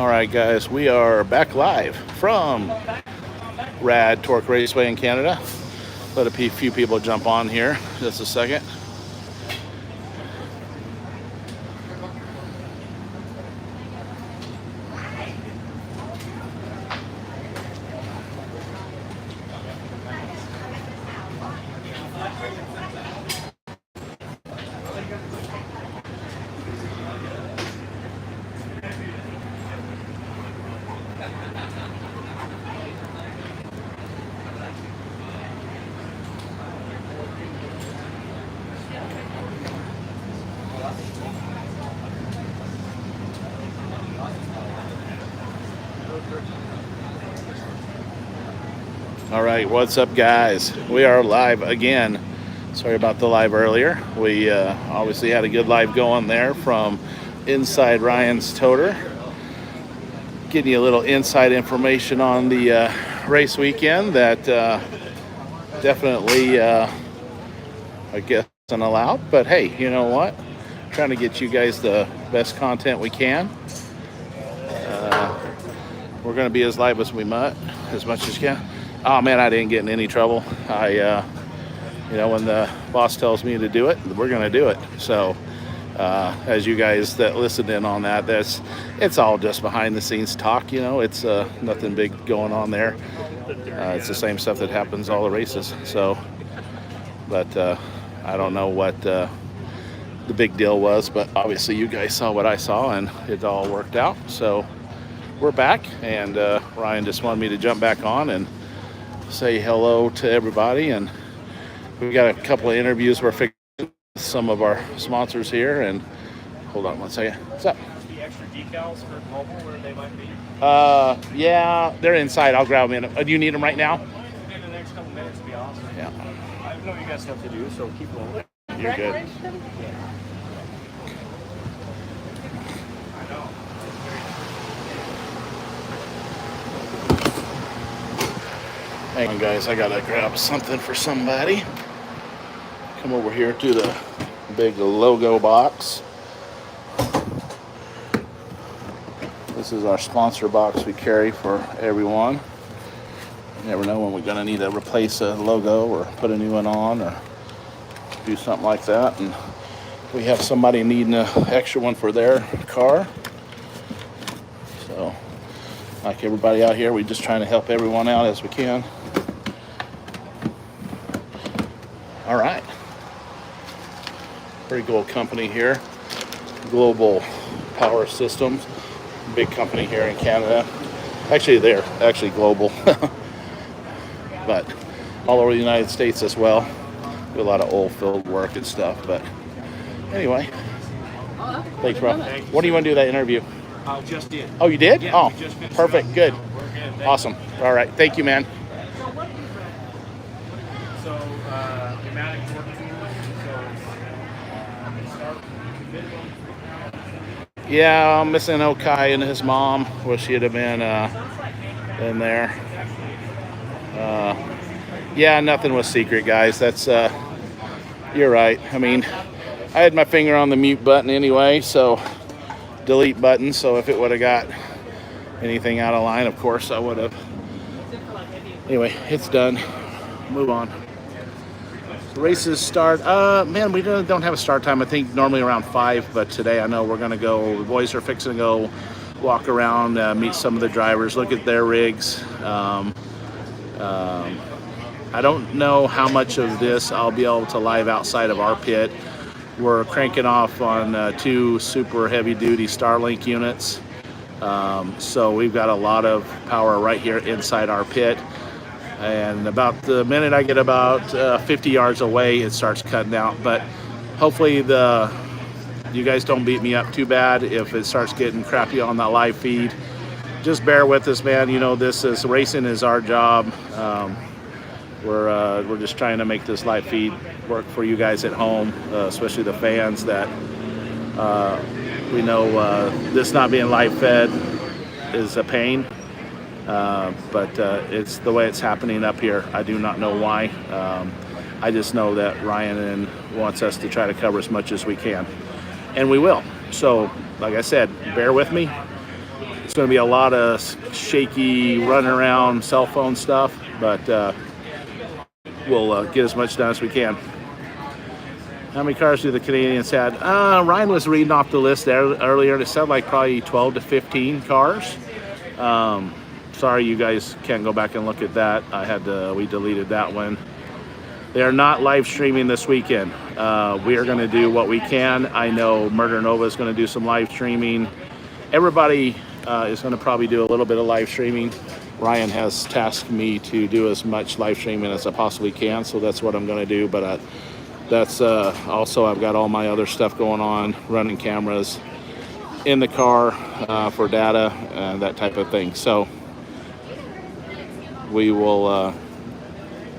All right, guys, we are back live from Rad Torque Raceway in Canada. Let a few people jump on here just a second. All right, what's up, guys? We are live again. Sorry about the live earlier. We obviously had a good live going there from inside Ryan's toter. Getting you a little inside information on the race weekend that definitely, I guess, isn't allowed. But hey, you know what? Trying to get you guys the best content we can. We're going to be as live as we might, as much as can. Oh man, I didn't get in any trouble. When the boss tells me to do it, we're going to do it. So, as you guys that listened in on that, it's all just behind the scenes talk. It's nothing big going on there. It's the same stuff that happens all the races. So, but I don't know what the big deal was, but obviously you guys saw what I saw, and it all worked out. So we're back, and Ryan just wanted me to jump back on and say hello to everybody, and we got a couple of interviews we're fixing with some of our sponsors here. And hold on one second. What's up? The extra decals for mobile, where they might be? Yeah, they're inside. I'll grab them in. Do you need them right now? In the next couple minutes would be awesome. Yeah. I know you got stuff to do, so keep rolling. You're good. Hang on, guys, I gotta grab something for somebody. Come over here to the big logo box. This is our sponsor box we carry for everyone. You never know when we're gonna need to replace a logo or put a new one on or do something like that. And we have somebody needing an extra one for their car. So, like everybody out here, we're just trying to help everyone out as we can. All right. Pretty cool company here. Global Power Systems. Big company here in Canada. Actually, they're actually global. But all over the United States as well. Do a lot of oil field work and stuff. But anyway. Thanks, bro. What do you want to do that interview? Just did. Oh, you did? Yeah, Oh, just finished perfect. up. Good. So we're good. Awesome. All right. Thank you, man. So, pneumatic work tools. Yeah, I'm missing Okai and his mom. Wish he'd have been in there. Yeah, nothing was secret, guys. That's you're right. I mean, I had my finger on the mute button anyway, so delete button. So if it would have got anything out of line, of course I would have. Anyway, it's done. Move on. The races start. Man, we don't have a start time. I think normally around 5, but today I know we're gonna go. The boys are fixing to go walk around, meet some of the drivers, look at their rigs. I don't know how much of this I'll be able to live outside of our pit. We're cranking off on 2 super heavy-duty Starlink units, so we've got a lot of power right here inside our pit. And about the minute I get about 50 yards away, it starts cutting out. But hopefully you guys don't beat me up too bad if it starts getting crappy on that live feed. Just bear with us, man. Racing is our job. We're just trying to make this live feed work for you guys at home, especially the fans that we know this not being live fed is a pain. But it's the way it's happening up here. I do not know why. I just know that Ryan wants us to try to cover as much as we can, and we will. So, like I said, bear with me. It's going to be a lot of shaky run around cell phone stuff, but we'll get as much done as we can. How many cars do the Canadians had? Ryan was reading off the list there earlier, and it said like probably 12 to 15 cars. Sorry, you guys can't go back and look at that. We deleted that one. They are not live streaming this weekend. We are going to do what we can. I know Murder Nova is going to do some live streaming. Everybody is going to probably do a little bit of live streaming. Ryan has tasked me to do as much live streaming as I possibly can, so that's what I'm going to do. But that's also, I've got all my other stuff going on, running cameras in the car for data and that type of thing. So we will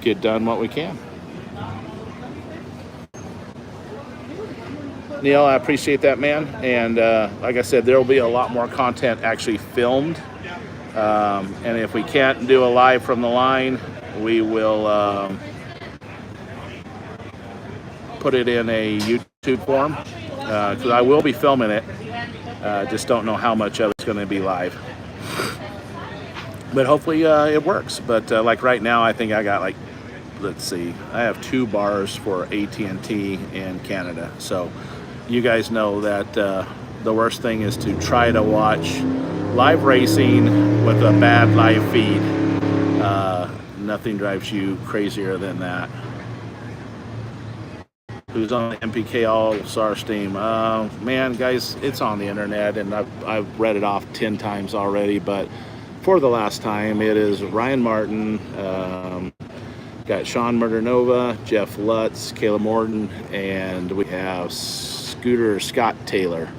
get done what we can. Neil, I appreciate that, man. And like I said, there will be a lot more content actually filmed. And if we can't do a live from the line, we will put it in a YouTube form, because I will be filming it. Just don't know how much of it's going to be live. But hopefully it works. But like right now, I think I got like, let's see, I have 2 bars for AT&T in Canada. So you guys know that the worst thing is to try to watch live racing with a bad live feed. Nothing drives you crazier than that. Who's on the MPK All-Stars team? Man, guys, it's on the internet, and I've read it off 10 times already, but for the last time, it is Ryan Martin, got Sean Murdernova, Jeff Lutz, Kayla Morton, and we have Scooter Scott Taylor.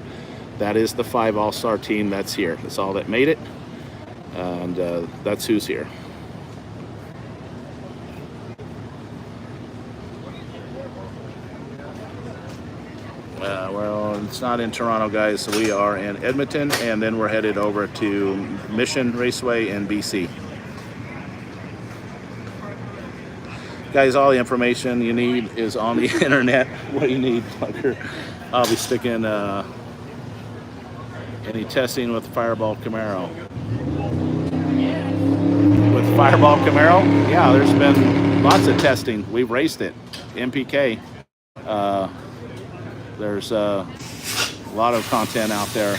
That is the 5 All-Star team that's here. That's all that made it, and that's who's here. Well, it's not in Toronto, guys. So we are in Edmonton, and then we're headed over to Mission Raceway in BC. Guys, all the information you need is on the internet. What do you need, Tucker? I'll be sticking any testing with Fireball Camaro. With Fireball Camaro? Yeah, there's been lots of testing. We've raced it. MPK. There's a lot of content out there.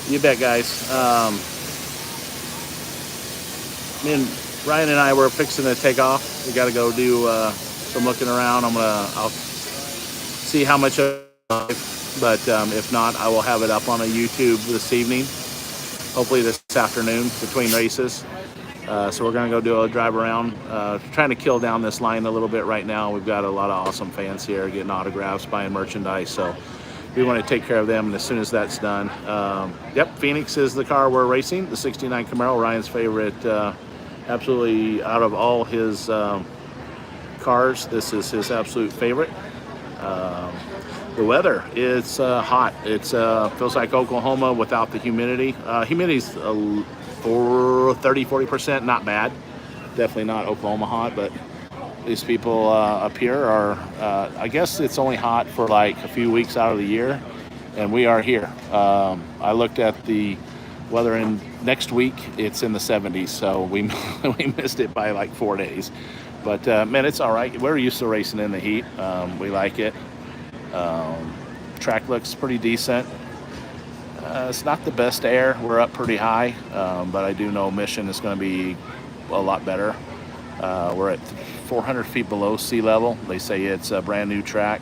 You bet, guys. Me and Ryan and I were fixing to take off. We got to go do some looking around. I'll see how much of it, but if not, I will have it up on a YouTube this evening, hopefully this afternoon between races. So we're gonna go do a drive around, trying to kill down this line a little bit right now. We've got a lot of awesome fans here getting autographs, buying merchandise, so we want to take care of them, and as soon as that's done, yep, Phoenix is the car we're racing, the 69 Camaro, Ryan's favorite. Absolutely, out of all his cars, this is his absolute favorite. The weather, it's hot. It's feels like Oklahoma without the humidity. Humidity's 30-40%, not bad. Definitely not Oklahoma hot, but these people up here are, I guess it's only hot for like a few weeks out of the year, and we are here. I looked at the weather, in next week it's in the 70s, so we missed it by like 4 days. But man, it's all right. We're used to racing in the heat. We like it. Track looks pretty decent. It's not the best air. We're up pretty high, but I do know Mission is going to be a lot better. We're at 400 feet below sea level. They say it's a brand new track.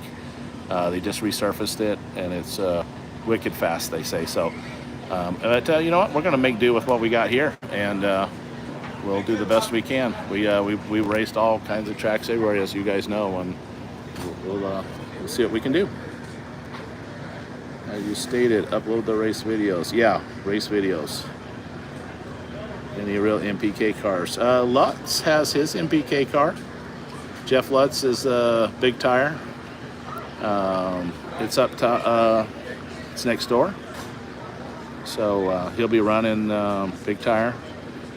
They just resurfaced it, and it's wicked fast, they say. So, but you know what? We're going to make do with what we got here, and we'll do the best we can. We raced all kinds of tracks everywhere, as you guys know, and we'll see what we can do. As you stated, upload the race videos. Yeah, race videos. Any real MPK cars? Lutz has his MPK car. Jeff Lutz is Big Tire. It's up to, it's next door. So he'll be running Big Tire.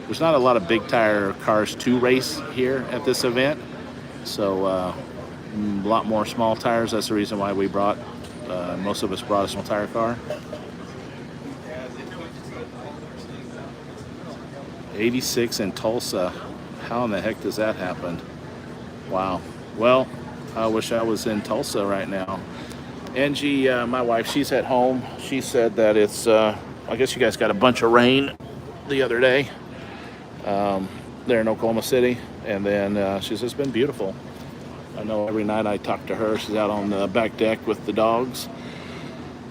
There's not a lot of Big Tire cars to race here at this event. So a lot more small tires. That's the reason why we brought, most of us brought a small tire car. 86 in Tulsa. How in the heck does that happen? Wow. Well, I wish I was in Tulsa right now. Angie, my wife, she's at home. She said that it's, I guess you guys got a bunch of rain the other day there in Oklahoma City. And then she says it's been beautiful. I know every night I talk to her, she's out on the back deck with the dogs.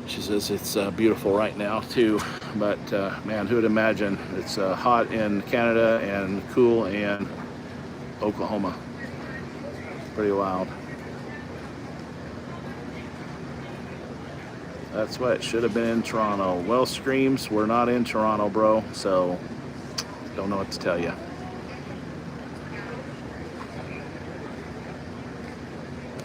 She says it's beautiful right now too. But man, who would imagine it's hot in Canada and cool in Oklahoma. Pretty wild. That's what it should have been in Toronto. Well, Screams, we're not in Toronto, bro, so don't know what to tell you.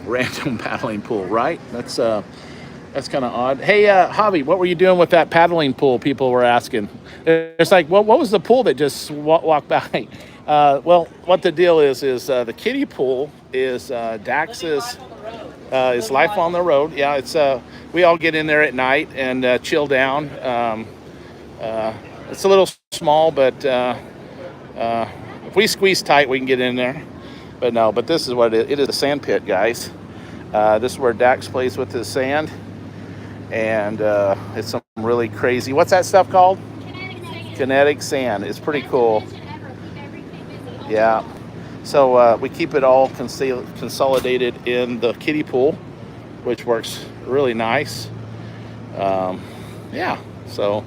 Random paddling pool, right? That's kind of odd. Hey, Javi, what were you doing with that paddling pool? People were asking. It's like, what was the pool that just walked by? Well, what the deal is the kiddie pool is Dax's is Life on the Road. Yeah, it's we all get in there at night and chill down. It's a little small, but if we squeeze tight, we can get in there. But this is what it is. It is a sand pit, guys. This is where Dax plays with his sand. And it's some really crazy, what's that stuff called? Kinetic sand. It's pretty cool. Yeah. So we keep it all consolidated in the kiddie pool, which works really nice. Yeah. So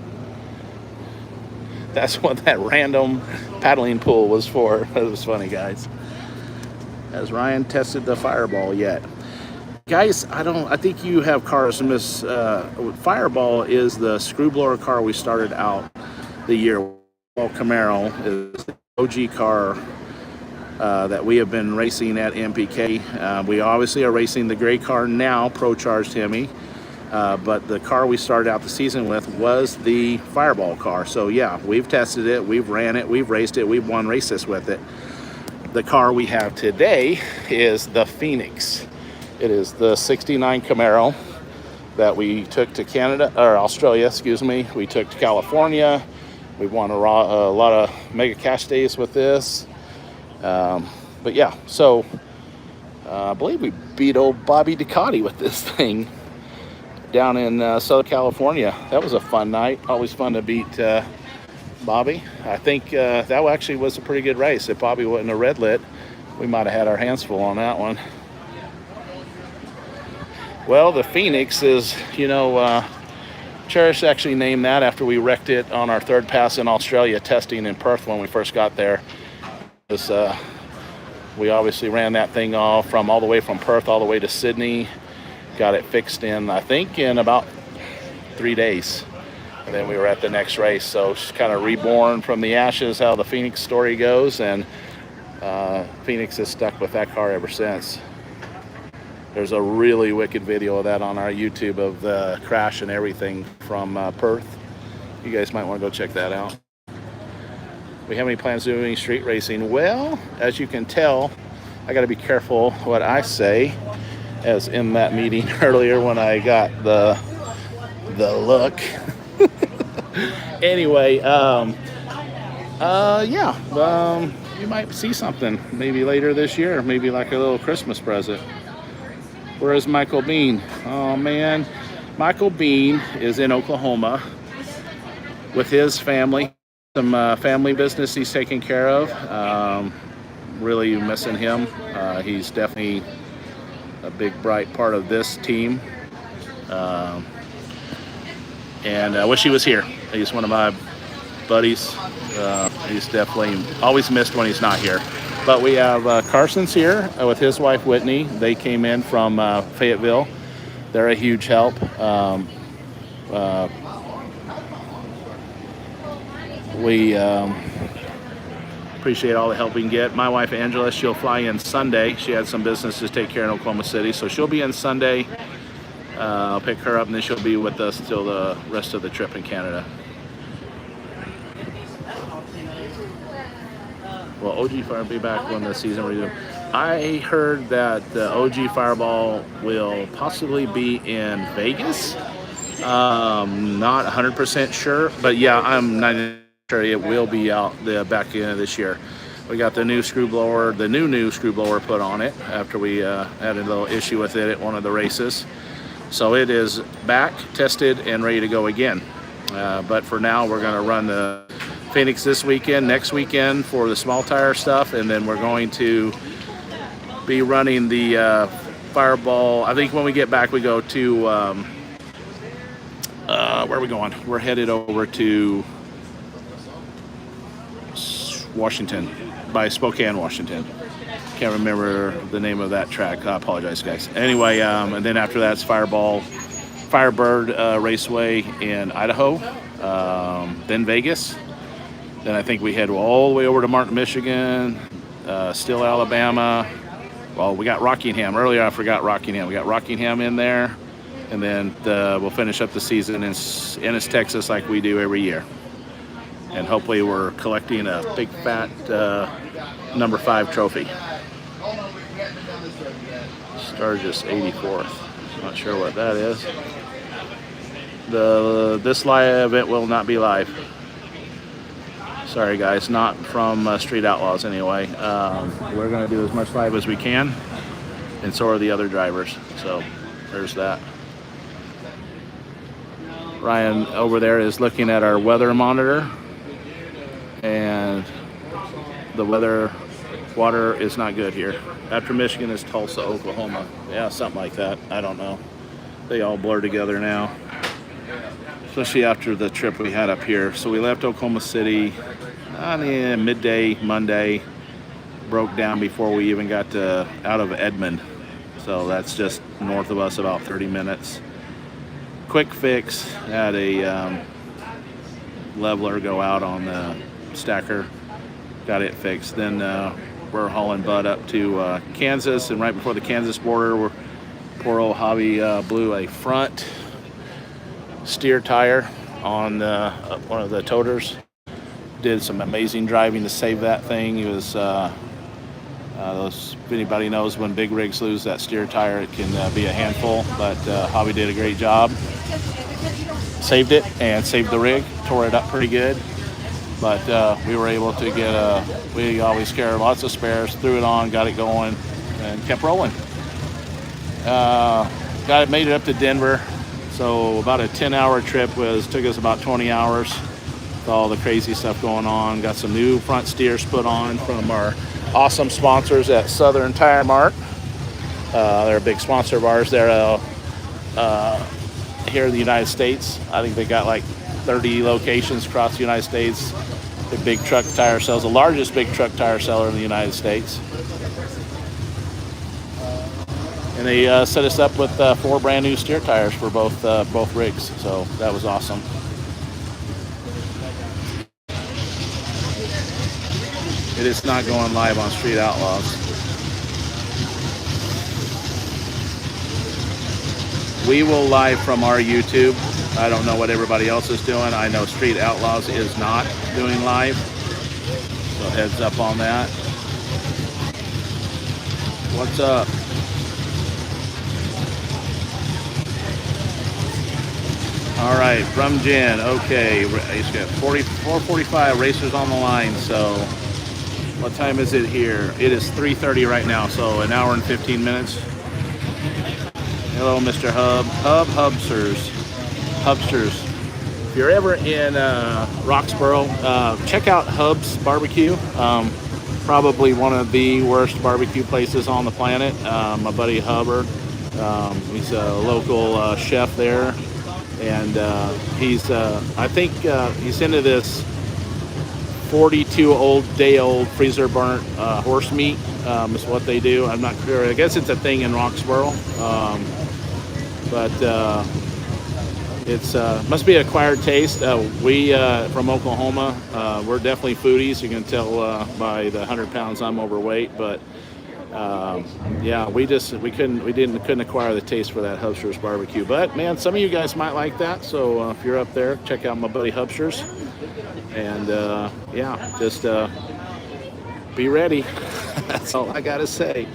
that's what that random paddling pool was for. It was funny, guys. Has Ryan tested the Fireball yet? Guys, I think you have cars from this. Fireball is the screw blower car we started out the year. Well, Camaro is the OG car that we have been racing at MPK. We obviously are racing the gray car now, Pro Charged Hemi. But the car we started out the season with was the Fireball car. So yeah, we've tested it, we've ran it, we've raced it, we've won races with it. The car we have today is the Phoenix. It is the 69 Camaro that we took to Canada, or Australia, excuse me. We took to California. We've won a lot of mega cash days with this. But yeah, so I believe we beat old Bobby Ducati with this thing down in Southern California. That was a fun night. Always fun to beat Bobby. I think that actually was a pretty good race. If Bobby wasn't a red lit, we might have had our hands full on that one. Well, the Phoenix is, Cherish actually named that after we wrecked it on our third pass in Australia testing in Perth when we first got there. We obviously ran that thing all the way from Perth all the way to Sydney. Got it fixed in, I think, in about 3 days. And then we were at the next race. So it's kind of reborn from the ashes, how the Phoenix story goes. And Phoenix has stuck with that car ever since. There's a really wicked video of that on our YouTube of the crash and everything from Perth. You guys might want to go check that out. We have any plans to do any street racing? Well, as you can tell, I got to be careful what I say, as in that meeting earlier when I got the look. Anyway, you might see something maybe later this year, maybe like a little Christmas present. Where is Michael Bean? Oh man, Michael Bean is in Oklahoma with his family. Some family business he's taking care of. Really missing him. He's definitely a big, bright part of this team. And I wish he was here. He's one of my buddies. He's definitely always missed when he's not here. But we have Carson's here with his wife Whitney. They came in from Fayetteville. They're a huge help. Appreciate all the help we can get. My wife Angela, she'll fly in Sunday. She had some business to take care in Oklahoma City, so she'll be in Sunday. I'll pick her up, and then she'll be with us till the rest of the trip in Canada. Will OG Fire be back when the season resumes? I heard that the OG Fireball will possibly be in Vegas. Not 100% sure, but yeah, I'm 90% sure it will be out the back end of this year. We got the new screw blower, the new screw blower put on it after we had a little issue with it at one of the races. So it is back, tested, and ready to go again. But for now, we're going to run the Phoenix this weekend, next weekend for the small tire stuff, and then we're going to be running the Fireball. I think when we get back, we go to where are we going? We're headed over to Washington, by Spokane, Washington. Can't remember the name of that track. I apologize, guys. Anyway, and then after that, it's Firebird Raceway in Idaho, then Vegas. Then I think we head all the way over to Martin, Michigan, Still, Alabama. Well, we got Rockingham. Earlier, I forgot Rockingham. We got Rockingham in there. And then we'll finish up the season in Ennis, Texas, like we do every year. And hopefully we're collecting a big, fat number 5 trophy. Sturgis 84th. Not sure what that is. This live event will not be live. Sorry, guys, not from Street Outlaws anyway. We're going to do as much live as we can, and so are the other drivers. So there's that. Ryan over there is looking at our weather monitor, and the water is not good here. After Michigan is Tulsa, Oklahoma. Yeah, something like that. I don't know. They all blur together now, especially after the trip we had up here. So we left Oklahoma City midday Monday, broke down before we even got out of Edmond. So that's just north of us, about 30 minutes. Quick fix, had a leveler go out on the stacker, got it fixed. Then we're hauling Bud up to Kansas, and right before the Kansas border, poor old Javi blew a front steer tire on one of the toters. Did some amazing driving to save that thing. He was if anybody knows, when big rigs lose that steer tire, it can be a handful, but Javi did a great job. Saved it and saved the rig, tore it up pretty good. But we were able to we always carry lots of spares, threw it on, got it going, and kept rolling. Made it up to Denver. So about a 10-hour trip took us about 20 hours with all the crazy stuff going on. Got some new front steers put on from our awesome sponsors at Southern Tire Mart. They're a big sponsor of ours. They're here in the United States. I think they got like 30 locations across the United States. The big truck tire sells, the largest big truck tire seller in the United States. And they set us up with 4 brand new steer tires for both rigs. So that was awesome. It is not going live on Street Outlaws. We will live from our YouTube. I don't know what everybody else is doing. I know Street Outlaws is not doing live. So heads up on that. What's up? All right, from Jen. Okay, he's got 4:45 racers on the line. So what time is it here? It is 3:30 right now, so an hour and 15 minutes. Hello, Mr. Hubsters. If you're ever in Roxborough, check out Hub's Barbecue. Probably one of the worst barbecue places on the planet. My buddy Hubbard, he's a local chef there, and I think he's into this 42-day-old freezer burnt horse meat. Is what they do. I'm not sure. I guess it's a thing in Roxborough. But It's must be an acquired taste. We from Oklahoma, we're definitely foodies. You can tell by the 100 pounds I'm overweight, but yeah, we couldn't acquire the taste for that Hubster's barbecue. But man, some of you guys might like that. So if you're up there, check out my buddy Hubster's, and yeah, just be ready. That's all I gotta say.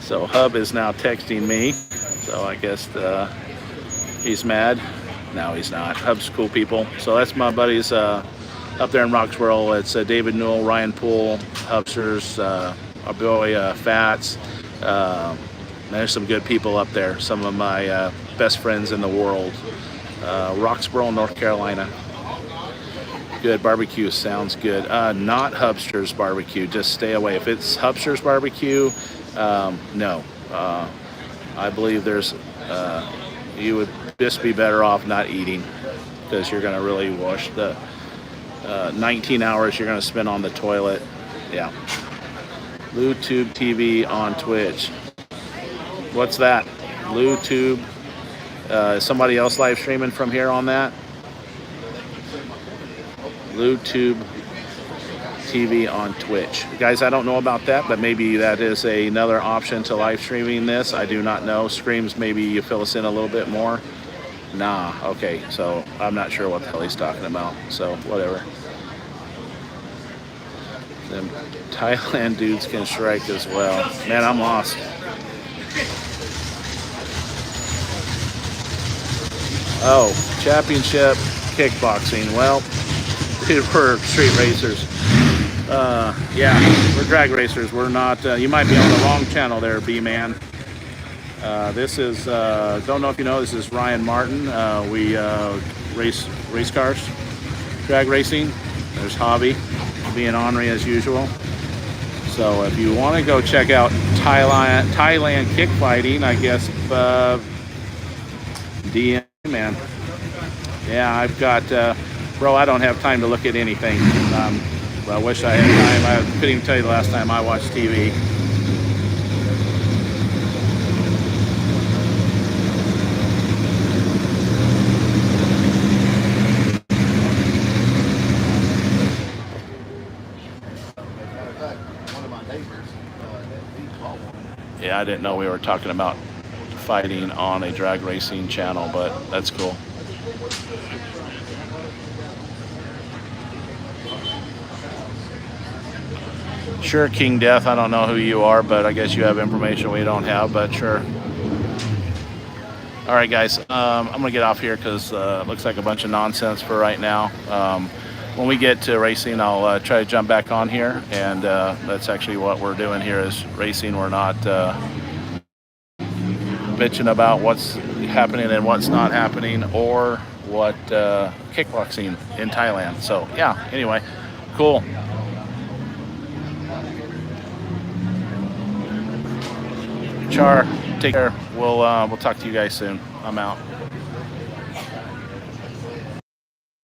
So Hub is now texting me. So I guess he's mad. No, he's not. Hub's cool people. So that's my buddies up there in Roxborough. It's David Newell, Ryan Poole, Hubsters, our boy Fats. There's some good people up there. Some of my best friends in the world. Roxborough, North Carolina. Good barbecue, sounds good. Not Hubster's barbecue. Just stay away. If it's Hubster's barbecue, no. I believe you would just be better off not eating, because you're going to really wash the 19 hours you're going to spend on the toilet. Yeah. LouTube TV on Twitch. What's that? LouTube. Is somebody else live streaming from here on that? LouTube TV on Twitch. Guys, I don't know about that, but maybe that is another option to live streaming this. I do not know. Screams, maybe you fill us in a little bit more. Nah, okay, so I'm not sure what the hell he's talking about, so whatever. Them Thailand dudes can strike as well. Man, I'm lost. Oh, championship kickboxing. Well, dude, we're street racers. Yeah, we're drag racers. We're not, you might be on the wrong channel there, B-Man. This is, don't know if you know, this is Ryan Martin. We race cars, drag racing. There's Hobby, being ornery as usual. So if you want to go check out Thailand kick fighting, I guess, DM, man. Yeah, I've got, bro, I don't have time to look at anything. I wish I had time. I couldn't even tell you the last time I watched TV. Yeah, I didn't know we were talking about fighting on a drag racing channel, but that's cool. Sure, King Death, I don't know who you are, but I guess you have information we don't have, but sure. All right, guys, I'm going to get off here because it looks like a bunch of nonsense for right now. When we get to racing, I'll try to jump back on here, and that's actually what we're doing here is racing. We're not bitching about what's happening and what's not happening, or what kickboxing in Thailand. So, yeah, anyway, cool. Char, take care. We'll talk to you guys soon. I'm out.